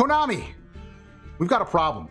Konami, we've got a problem.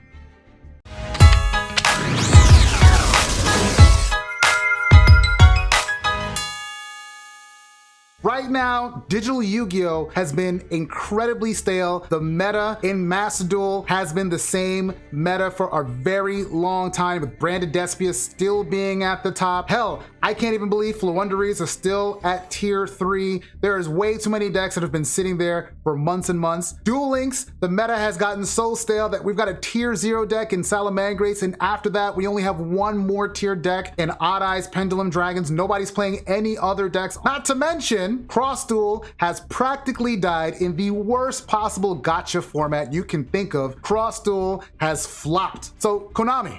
Right now, digital Yu-Gi-Oh! Has been incredibly stale. The meta in Master Duel has been the same meta for a very long time, with Branded Despia still being at the top. Hell, I can't even believe Floowandereeze are still at tier 3. There is way too many decks that have been sitting there for months and months. Duel Links, the meta has gotten so stale that we've got a tier 0 deck in Salamangreats, and after that, we only have one more tier deck in Odd Eyes Pendulum Dragons. Nobody's playing any other decks. Not to mention, Cross Duel has practically died in the worst possible gacha format you can think of. Cross Duel has flopped. So Konami,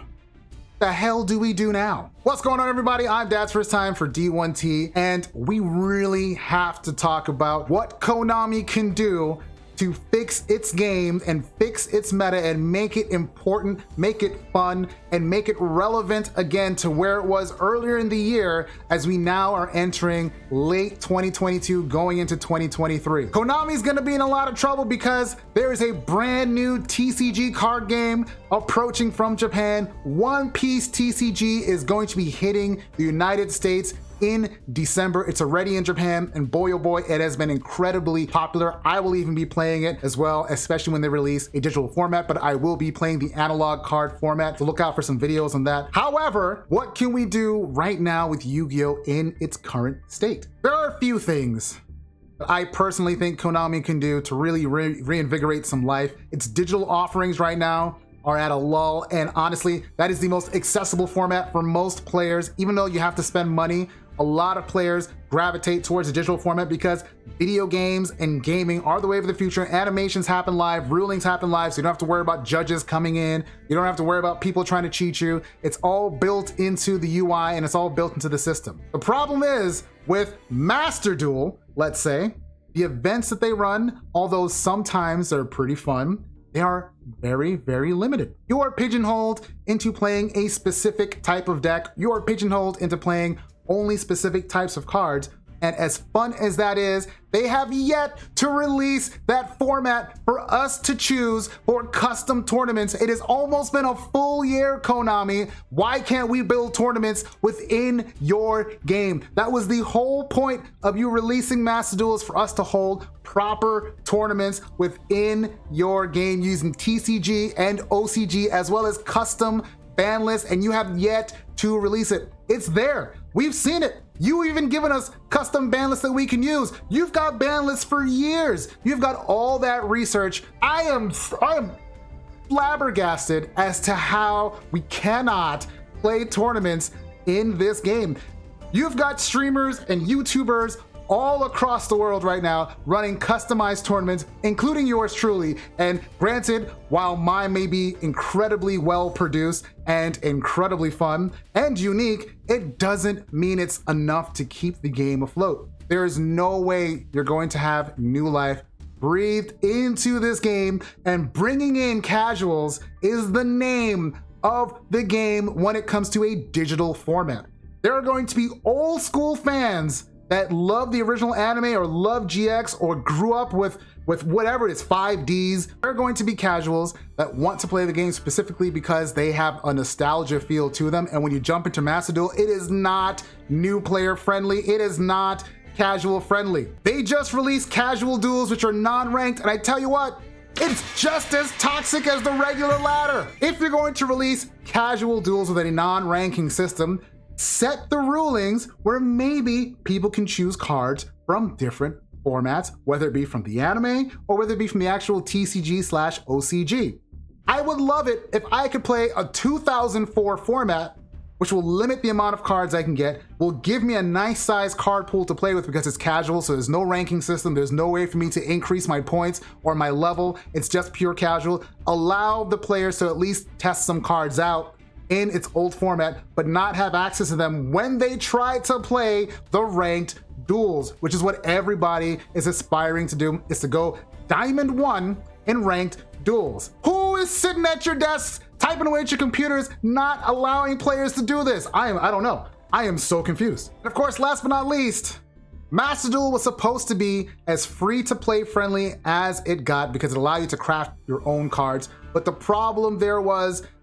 the hell do we do now? What's going on, everybody? I'm Dad's First Time for D1T, and we really have to talk about what Konami can do to fix its game and fix its meta and make it important, make it fun, and make it relevant again to where it was earlier in the year, as we now are entering late 2022 going into 2023. Konami's gonna be in a lot of trouble because there is a brand new TCG card game approaching from Japan. One Piece TCG is going to be hitting the United States in December. It's already in Japan, and boy oh boy, it has been incredibly popular. I will even be playing it as well, especially when they release a digital format, but I will be playing the analog card format, so look out for some videos on that. However, what can we do right now with Yu-Gi-Oh! In its current state? There are a few things that I personally think Konami can do to really reinvigorate some life. Its digital offerings right now are at a lull, and honestly, that is the most accessible format for most players. Even though you have to spend money, a lot of players gravitate towards the digital format because video games and gaming are the wave of the future. Animations happen live, rulings happen live, so you don't have to worry about judges coming in. You don't have to worry about people trying to cheat you. It's all built into the UI and it's all built into the system. The problem is with Master Duel, let's say, the events that they run, although sometimes they're pretty fun, they are very, very limited. You are pigeonholed into playing a specific type of deck. You are pigeonholed into playing only specific types of cards. And as fun as that is, they have yet to release that format for us to choose for custom tournaments. It has almost been a full year, Konami. Why can't we build tournaments within your game? That was the whole point of you releasing Master Duels, for us to hold proper tournaments within your game using TCG and OCG, as well as custom ban lists, and you have yet to release it. It's there. We've seen it. You even given us custom ban lists that we can use. You've got ban lists for years. You've got all that research. I am flabbergasted as to how we cannot play tournaments in this game. You've got streamers and YouTubers all across the world right now running customized tournaments, including yours truly. And granted, while mine may be incredibly well produced and incredibly fun and unique, it doesn't mean it's enough to keep the game afloat. There is no way you're going to have new life breathed into this game, and bringing in casuals is the name of the game when it comes to a digital format. There are going to be old school fans that love the original anime or love GX or grew up with whatever it is, 5Ds. There are going to be casuals that want to play the game specifically because they have a nostalgia feel to them. And when you jump into Master Duel, it is not new player friendly. It is not casual friendly. They just released casual duels, which are non-ranked. And I tell you what, it's just as toxic as the regular ladder. If you're going to release casual duels with a non-ranking system, set the rulings where maybe people can choose cards from different formats, whether it be from the anime or whether it be from the actual TCG/OCG. I would love it if I could play a 2004 format, which will limit the amount of cards I can get, will give me a nice size card pool to play with because it's casual, so there's no ranking system, there's no way for me to increase my points or my level, it's just pure casual. Allow the players to at least test some cards out in its old format, but not have access to them when they try to play the ranked duels, which is what everybody is aspiring to do, is to go Diamond 1 in ranked duels. Who is sitting at your desks typing away at your computers, not allowing players to do this? I don't know. I am so confused. And of course, last but not least, Master Duel was supposed to be as free-to-play friendly as it got because it allowed you to craft your own cards. But the problem there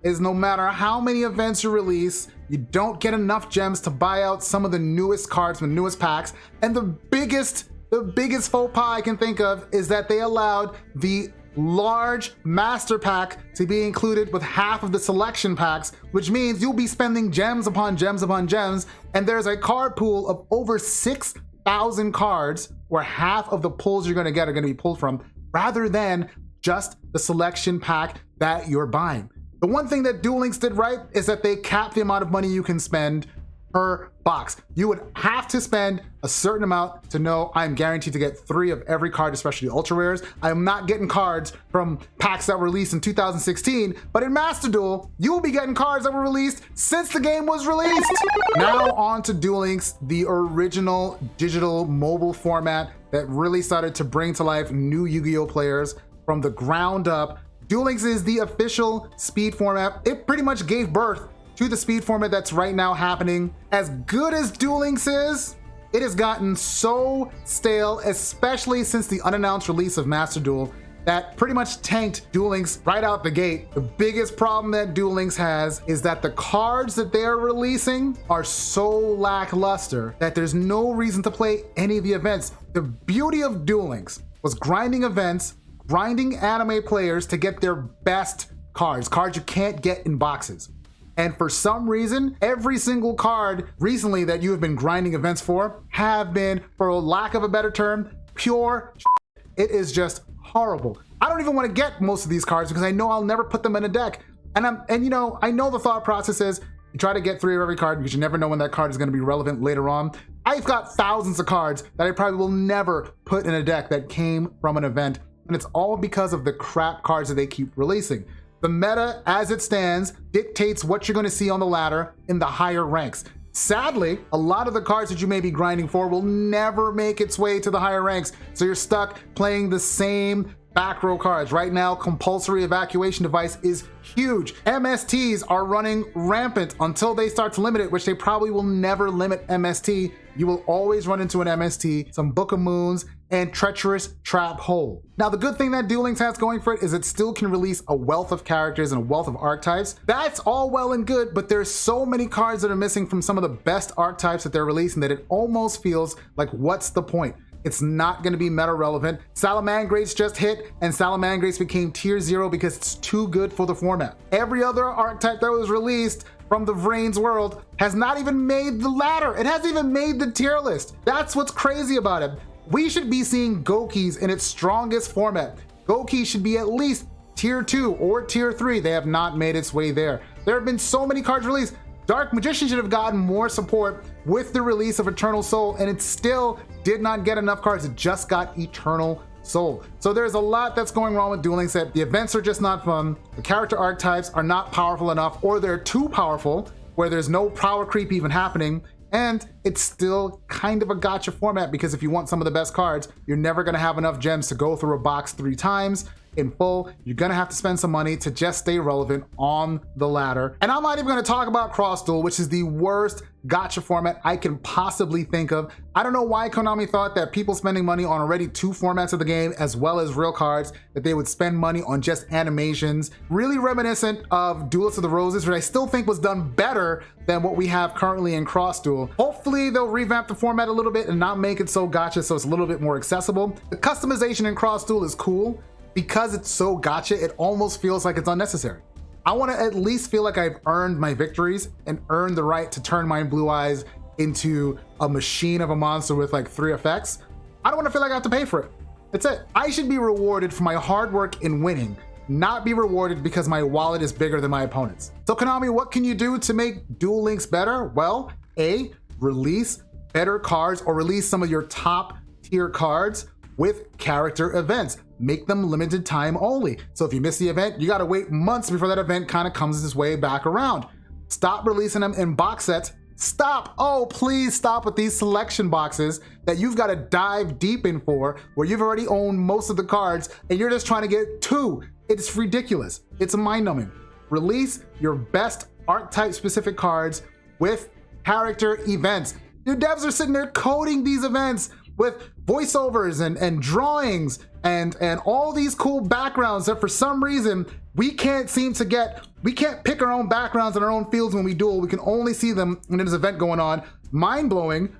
is no matter how many events you release, you don't get enough gems to buy out some of the newest cards from the newest packs. And the biggest faux pas I can think of is that they allowed the large master pack to be included with half of the selection packs, which means you'll be spending gems upon gems upon gems, and there's a card pool of over 6,000 cards where half of the pulls you're going to get are going to be pulled from, rather than just the selection pack that you're buying. The one thing that Duel Links did right is that they capped the amount of money you can spend per box. You would have to spend a certain amount to know I'm guaranteed to get 3 of every card, especially ultra rares. I am not getting cards from packs that were released in 2016, but in Master Duel, you will be getting cards that were released since the game was released. Now on to Duel Links, the original digital mobile format that really started to bring to life new Yu-Gi-Oh players from the ground up. Duel Links is the official speed format. It pretty much gave birth to the speed format that's right now happening. As good as Duel Links is, it has gotten so stale, especially since the unannounced release of Master Duel, that pretty much tanked Duel Links right out the gate. The biggest problem that Duel Links has is that the cards that they're releasing are so lackluster that there's no reason to play any of the events. The beauty of Duel Links was grinding events, grinding anime players to get their best cards you can't get in boxes. And for some reason, every single card recently that you have been grinding events for have been, for lack of a better term, pure shit. It is just horrible. I don't even want to get most of these cards because I know I'll never put them in a deck. And you know, I know the thought process is you try to get 3 of every card because you never know when that card is going to be relevant later on. I've got thousands of cards that I probably will never put in a deck that came from an event, and it's all because of the crap cards that they keep releasing. The meta, as it stands, dictates what you're going to see on the ladder in the higher ranks. Sadly, a lot of the cards that you may be grinding for will never make its way to the higher ranks, so you're stuck playing the same back row cards. Right now, compulsory evacuation device is huge. MSTs are running rampant until they start to limit it, which they probably will never limit MST. You will always run into an MST, some Book of Moons, and Treacherous Trap Hole. Now, the good thing that Duel Links has going for it is it still can release a wealth of characters and a wealth of archetypes. That's all well and good, but there's so many cards that are missing from some of the best archetypes that they're releasing that it almost feels like, what's the point? It's not going to be meta relevant. Salamangrates just hit, and Salamangrates became tier 0 because it's too good for the format. Every other archetype that was released from the Vrain's world has not even made the ladder. It hasn't even made the tier list. That's what's crazy about it. We should be seeing Gokis in its strongest format. Goki should be at least tier 2 or tier 3. They have not made its way there. There have been so many cards released. Dark Magician should have gotten more support with the release of Eternal Soul, and it still did not get enough cards. It just got Eternal Soul. So there's a lot that's going wrong with Duel Links. That the events are just not fun, the character archetypes are not powerful enough, or they're too powerful where there's no power creep even happening, and it's still kind of a gacha format because if you want some of the best cards, you're never going to have enough gems to go through a box 3 times in full. You're gonna have to spend some money to just stay relevant on the ladder. And I'm not even gonna talk about Cross Duel, which is the worst gacha format I can possibly think of. I don't know why Konami thought that people spending money on already 2 formats of the game as well as real cards, that they would spend money on just animations. Really reminiscent of Duelist of the Roses, which I still think was done better than what we have currently in Cross Duel. Hopefully they'll revamp the format a little bit and not make it so gacha so it's a little bit more accessible. The customization in Cross Duel is cool. Because it's so gacha, it almost feels like it's unnecessary. I want to at least feel like I've earned my victories and earned the right to turn my blue eyes into a machine of a monster with like 3 effects. I don't want to feel like I have to pay for it. That's it. I should be rewarded for my hard work in winning, not be rewarded because my wallet is bigger than my opponent's. So Konami, what can you do to make Duel Links better? Well, A, release better cards or release some of your top tier cards with character events. Make them limited time only. So if you miss the event, you gotta wait months before that event kind of comes its way back around. Stop releasing them in box sets. Stop, oh please stop with these selection boxes that you've gotta dive deep in for, where you've already owned most of the cards and you're just trying to get 2. It's ridiculous, it's mind-numbing. Release your best archetype specific cards with character events. Your devs are sitting there coding these events with voiceovers and drawings and all these cool backgrounds that for some reason we can't pick our own backgrounds and our own fields when we duel. We can only see them when there's an event going on. Mind-blowing.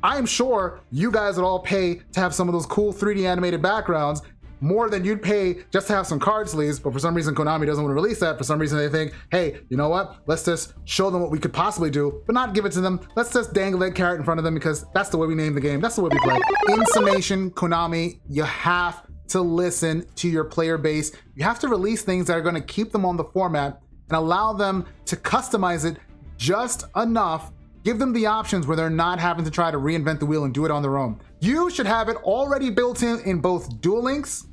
I'm sure you guys would all pay to have some of those cool 3D animated backgrounds more than you'd pay just to have some card sleeves, but for some reason Konami doesn't want to release that. For some reason they think, hey, you know what? Let's just show them what we could possibly do, but not give it to them. Let's just dangle that carrot in front of them because that's the way we name the game. That's the way we play. In summation, Konami, you have to listen to your player base. You have to release things that are going to keep them on the format and allow them to customize it just enough. Give them the options where they're not having to try to reinvent the wheel and do it on their own. You should have it already built in both Duel Links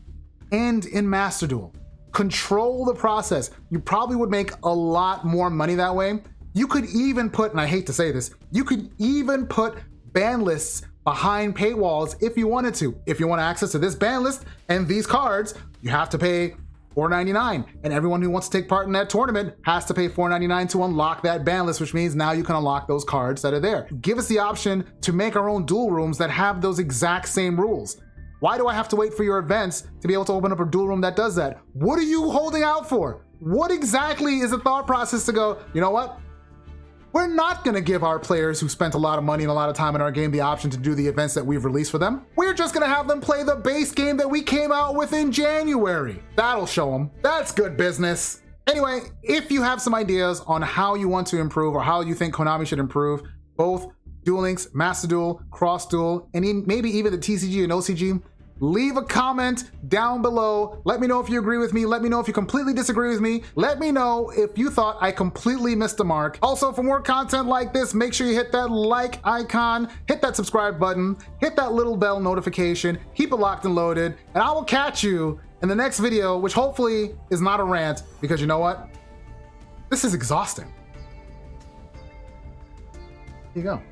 and in Master Duel. Control the process. You probably would make a lot more money that way. You could even put, and I hate to say this, you could even put ban lists behind paywalls if you wanted to. If you want access to this ban list and these cards, you have to pay $4.99, and everyone who wants to take part in that tournament has to pay $4.99 to unlock that ban list, which means now you can unlock those cards that are there. Give us the option to make our own duel rooms that have those exact same rules. Why do I have to wait for your events to be able to open up a duel room that does that? What are you holding out for? What exactly is the thought process to go, you know what? We're not gonna give our players who spent a lot of money and a lot of time in our game the option to do the events that we've released for them. We're just gonna have them play the base game that we came out with in January. That'll show them. That's good business. Anyway, if you have some ideas on how you want to improve or how you think Konami should improve both Duel Links, Master Duel, Cross Duel, and maybe even the TCG and OCG, leave a comment down below. Let me know if you agree with me. Let me know if you completely disagree with me. Let me know if you thought I completely missed the mark. Also, for more content like this, make sure you hit that like icon, hit that subscribe button, hit that little bell notification, keep it locked and loaded, and I will catch you in the next video, which hopefully is not a rant, because you know what? This is exhausting. Here you go.